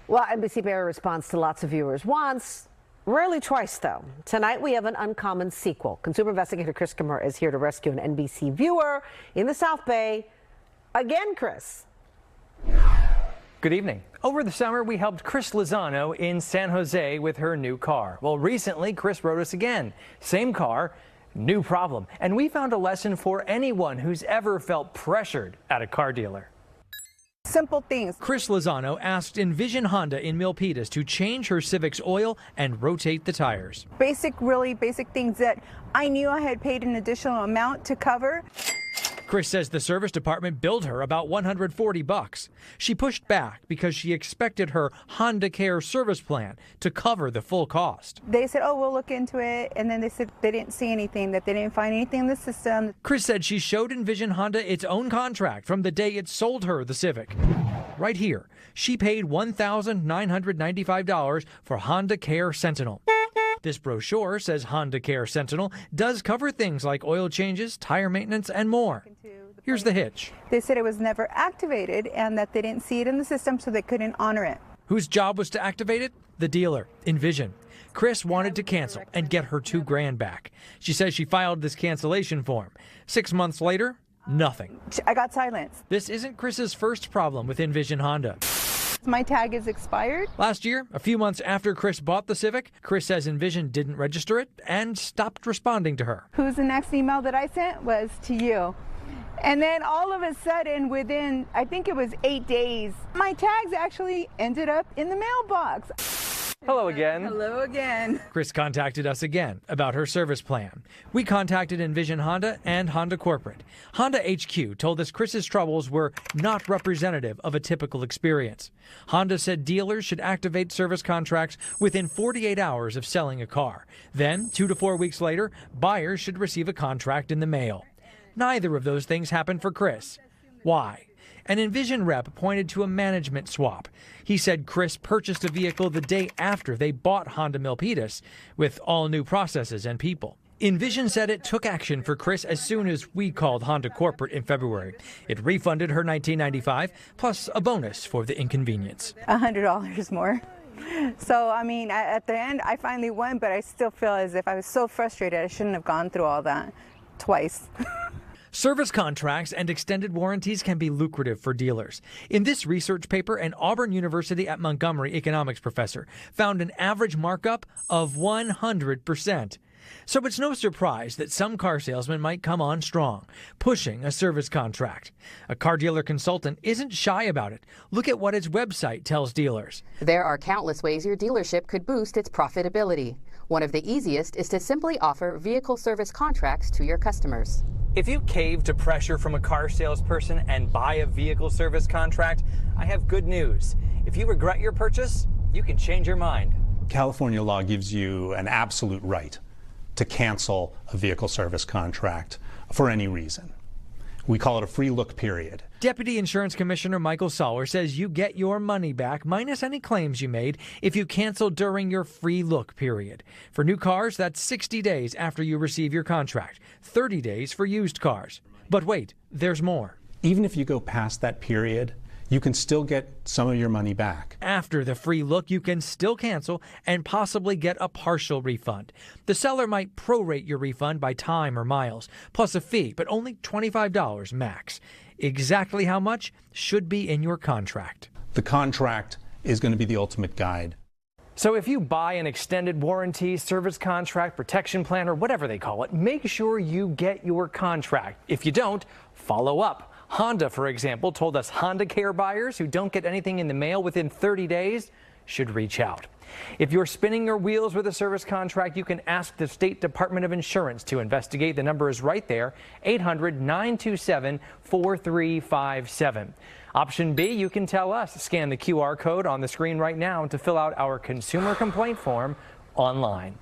Well, NBC Bay Area responds to lots of viewers once, rarely twice, though. Tonight, we have an uncommon sequel. Consumer investigator Chris Chmura is here to rescue an NBC viewer in the South Bay. Again, Chris. Good evening. Over the summer, we helped Chris Lozano in San Jose with her new car. Well, recently, Chris wrote us again. Same car, new problem. And we found a lesson for anyone who's ever felt pressured at a car dealer. Simple things. Chris Lozano asked Envision Honda in Milpitas to change her Civic's oil and rotate the tires. Really basic things that I knew I had paid an additional amount to cover. Chris says the service department billed her about $140. She pushed back because she expected her Honda Care service plan to cover the full cost. They said, oh, we'll look into it. And then they said they didn't see anything, that they didn't find anything in the system. Chris said she showed Envision Honda its own contract from the day it sold her the Civic. Right here, she paid $1,995 for Honda Care Sentinel. This brochure says Honda Care Sentinel does cover things like oil changes, tire maintenance, and more. Here's the hitch. They said it was never activated and that they didn't see it in the system, so they couldn't honor it. Whose job was to activate it? The dealer, Envision. Chris wanted to cancel and get her $2,000 back. She says she filed this cancellation form. 6 months later, nothing. I got silence. This isn't Chris's first problem with Envision Honda. My tag is expired. Last year, a few months after Chris bought the Civic, Chris says Envision didn't register it and stopped responding to her. Who's the next email that I sent was to you. And then all of a sudden, within, I think it was 8 days, my tags actually ended up in the mailbox. Hello again. Hello again. Chris contacted us again about her service plan. We contacted Envision Honda and Honda Corporate. Honda HQ told us Chris's troubles were not representative of a typical experience. Honda said dealers should activate service contracts within 48 hours of selling a car. Then, 2 to 4 weeks later, buyers should receive a contract in the mail. Neither of those things happened for Chris. Why? An Envision rep pointed to a management swap. He said Chris purchased a vehicle the day after they bought Honda Milpitas with all new processes and people. Envision said it took action for Chris as soon as we called Honda Corporate in February. It refunded her $1,995 plus a bonus for the inconvenience. $100 more. So, I mean, at the end, I finally won, but I still feel as if I was so frustrated I shouldn't have gone through all that twice. Service contracts and extended warranties can be lucrative for dealers. In this research paper, an Auburn University at Montgomery economics professor found an average markup of 100%. So it's no surprise that some car salesmen might come on strong, pushing a service contract. A car dealer consultant isn't shy about it. Look at what its website tells dealers. There are countless ways your dealership could boost its profitability. One of the easiest is to simply offer vehicle service contracts to your customers. If you cave to pressure from a car salesperson and buy a vehicle service contract, I have good news. If you regret your purchase, you can change your mind. California law gives you an absolute right to cancel a vehicle service contract for any reason. We call it a free look period. Deputy Insurance Commissioner Michael Soller says you get your money back minus any claims you made if you cancel during your free look period. For new cars, that's 60 days after you receive your contract, 30 days for used cars. But wait, there's more. Even if you go past that period, you can still get some of your money back. After the free look, you can still cancel and possibly get a partial refund. The seller might prorate your refund by time or miles, plus a fee, but only $25 max. Exactly how much should be in your contract. The contract is going to be the ultimate guide. So if you buy an extended warranty, service contract, protection plan, or whatever they call it, make sure you get your contract. If you don't, follow up. Honda, for example, told us Honda Care buyers who don't get anything in the mail within 30 days should reach out. If you're spinning your wheels with a service contract, you can ask the State Department of Insurance to investigate. The number is right there, 800-927-4357. Option B, you can tell us. Scan the QR code on the screen right now to fill out our consumer complaint form online.